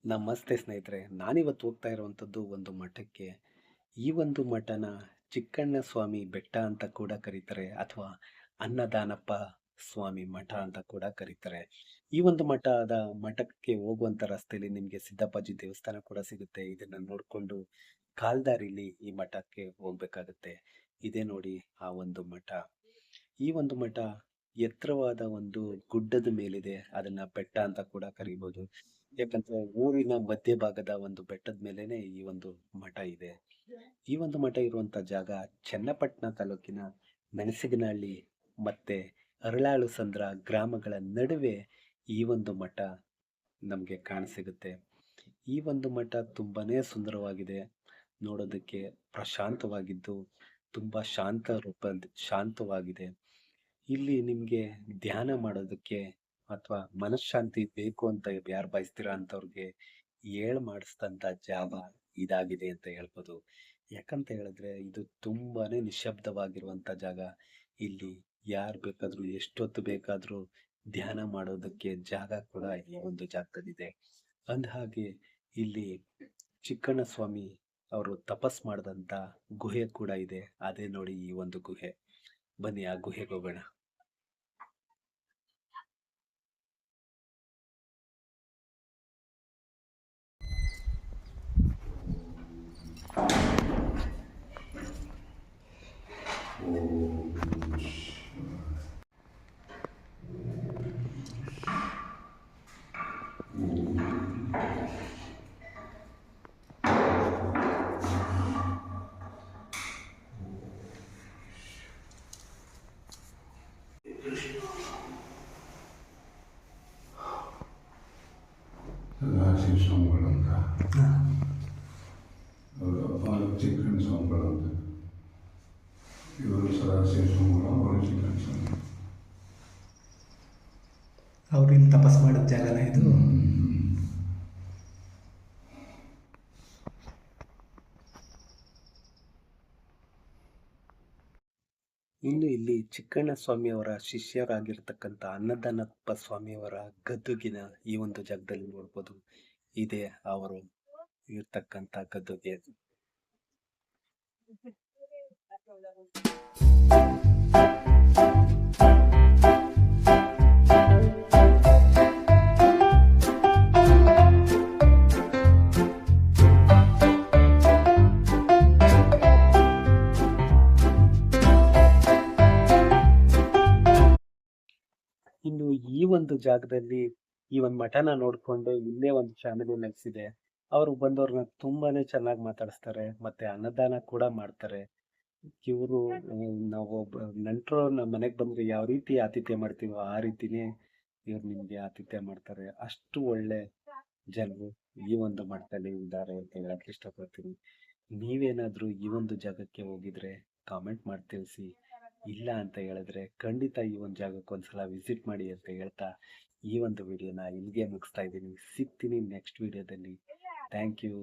ನಮಸ್ತೆ ಸ್ನೇಹಿತರೆ. ನಾನಿವತ್ತು ಹೋಗ್ತಾ ಇರುವಂಥದ್ದು ಒಂದು ಮಠಕ್ಕೆ. ಈ ಒಂದು ಮಠನ ಚಿಕ್ಕಣ್ಣ ಸ್ವಾಮಿ ಬೆಟ್ಟ ಅಂತ ಕೂಡ ಕರೀತಾರೆ ಅಥವಾ ಅನ್ನದಾನಪ್ಪ ಸ್ವಾಮಿ ಮಠ ಅಂತ ಕೂಡ ಕರೀತಾರೆ. ಈ ಒಂದು ಮಠಕ್ಕೆ ಹೋಗುವಂಥ ರಸ್ತೆಯಲ್ಲಿ ನಿಮಗೆ ಸಿದ್ದಪ್ಪಾಜಿ ದೇವಸ್ಥಾನ ಕೂಡ ಸಿಗುತ್ತೆ. ಇದನ್ನ ನೋಡ್ಕೊಂಡು ಕಾಲ್ದಾರಿಲಿ ಈ ಮಠಕ್ಕೆ ಹೋಗ್ಬೇಕಾಗುತ್ತೆ. ಇದೇ ನೋಡಿ ಆ ಒಂದು ಮಠ. ಈ ಒಂದು ಮಠ ಎತ್ತರವಾದ ಒಂದು ಗುಡ್ಡದ ಮೇಲಿದೆ. ಅದನ್ನ ಬೆಟ್ಟ ಅಂತ ಕೂಡ ಕರೀಬೋದು. ಯಾಕಂದ್ರೆ ಊರಿನ ಮಧ್ಯಭಾಗದ ಒಂದು ಬೆಟ್ಟದ ಮೇಲೇನೆ ಈ ಒಂದು ಮಠ ಇದೆ. ಈ ಒಂದು ಮಠ ಇರುವಂತ ಜಾಗ ಚನ್ನಪಟ್ಟಣ ತಾಲೂಕಿನ ಮೆಣಸಿಗನಹಳ್ಳಿ ಮತ್ತೆ ಅರಳಾಳು ಸಂದ್ರ ಗ್ರಾಮಗಳ ನಡುವೆ ಈ ಒಂದು ಮಠ ನಮಗೆ ಕಾಣಸಿಗುತ್ತೆ. ಈ ಒಂದು ಮಠ ತುಂಬಾನೇ ಸುಂದರವಾಗಿದೆ. ನೋಡೋದಕ್ಕೆ ಪ್ರಶಾಂತವಾಗಿದ್ದು ತುಂಬಾ ಶಾಂತವಾಗಿದೆ. ಇಲ್ಲಿ ನಿಮ್ಗೆ ಧ್ಯಾನ ಮಾಡೋದಕ್ಕೆ ಅಥವಾ ಮನಃಶಾಂತಿ ಬೇಕು ಅಂತ ಯಾರು ಬಯಸ್ತೀರಾ ಅಂತವ್ರಿಗೆ ಮಾಡಿಸಿದಂತ ಜಾಗ ಇದಾಗಿದೆ ಅಂತ ಹೇಳ್ಬೋದು. ಯಾಕಂತ ಹೇಳಿದ್ರೆ ಇದು ತುಂಬಾನೇ ನಿಶ್ಶಬ್ದವಾಗಿರುವಂತ ಜಾಗ. ಇಲ್ಲಿ ಯಾರು ಬೇಕಾದ್ರೂ ಎಷ್ಟೊತ್ತು ಬೇಕಾದ್ರೂ ಧ್ಯಾನ ಮಾಡೋದಕ್ಕೆ ಜಾಗ ಕೂಡ ಈ ಒಂದು ಜಾಗದಲ್ಲಿದೆ. ಅಂದಹಾಗೆ ಇಲ್ಲಿ ಚಿಕ್ಕಣ್ಣ ಸ್ವಾಮಿ ಅವರು ತಪಸ್ ಮಾಡಿದಂತ ಗುಹೆ ಕೂಡ ಇದೆ. ಅದೇ ನೋಡಿ ಈ ಒಂದು ಗುಹೆ. ಬನ್ನಿ ಆ ಗುಹೆಗೆ ಹೋಗೋಣ. ಸದಾಶಿವ ಸ್ವಾಮಿಗಳು ಅಂತ ಅವರು ಚಿಕ್ಕಣ್ಣ ಸ್ವಾಮಿಗಳು ಅಂತ. ಇವರು ಸದಾಶಿವ ಸ್ವಾಮಿಗಳು, ಅವರು ಚಿಕ್ಕಣ್ಣ ಸ್ವಾಮಿ. ಅವ್ರು ಇಲ್ಲಿ ತಪಸ್ ಮಾಡಿದ ಜಾಗನ ಇದು. ಇನ್ನು ಇಲ್ಲಿ ಚಿಕ್ಕಣ್ಣ ಸ್ವಾಮಿಯವರ ಶಿಷ್ಯರಾಗಿರ್ತಕ್ಕಂಥ ಅನ್ನದಾನಪ್ಪ ಸ್ವಾಮಿಯವರ ಗದ್ದುಗಿನ ಈ ಒಂದು ಜಾಗದಲ್ಲಿ ನೋಡ್ಬೋದು. ಇದೇ ಅವರು ಇರ್ತಕ್ಕಂಥ ಗದ್ದುಗೆ. ಇನ್ನು ಈ ಒಂದು ಜಾಗದಲ್ಲಿ ಈ ಒಂದು ಮಠನ ನೋಡ್ಕೊಂಡು ಇಲ್ಲೇ ಒಂದು ಫ್ಯಾಮಿಲಿ ನೆಲೆಸಿದೆ. ಅವರು ಬಂದವ್ರನ್ನ ತುಂಬಾನೇ ಚೆನ್ನಾಗಿ ಮಾತಾಡಿಸ್ತಾರೆ ಮತ್ತೆ ಅನ್ನದಾನ ಕೂಡ ಮಾಡ್ತಾರೆ. ಇವರು ನಾವು ನೆಂಟರು ನಮ್ಮ ಮನೆಗೆ ಬಂದ್ರೆ ಯಾವ ರೀತಿ ಆತಿಥ್ಯ ಮಾಡ್ತೀವೋ ಆ ರೀತಿನೇ ಇವ್ರು ನಿಮ್ಗೆ ಆತಿಥ್ಯ ಮಾಡ್ತಾರೆ. ಅಷ್ಟು ಒಳ್ಳೆ ಜನರು ಈ ಒಂದು ಮಠದಲ್ಲಿ ಇದ್ದಾರೆ ಅಂತ ಹೇಳಕ್ ಇಷ್ಟಪಡ್ತೀನಿ. ನೀವೇನಾದ್ರೂ ಈ ಒಂದು ಜಾಗಕ್ಕೆ ಹೋಗಿದ್ರೆ ಕಾಮೆಂಟ್ ಮಾಡಿ ತಿಳಿಸಿ. ಇಲ್ಲ ಅಂತ ಹೇಳಿದ್ರೆ ಖಂಡಿತ ಈ ಒಂದು ಜಾಗಕ್ಕೆ ಒಂದ್ಸಲ ವಿಸಿಟ್ ಮಾಡಿ ಅಂತ ಹೇಳ್ತಾ ಈ ಒಂದು ವಿಡಿಯೋನ ಇಲ್ಲಿಗೆ ಮುಗಿಸ್ತಾ ಇದ್ದೀನಿ. ಸಿಗ್ತೀನಿ ನೆಕ್ಸ್ಟ್ ವಿಡಿಯೋದಲ್ಲಿ. Thank you.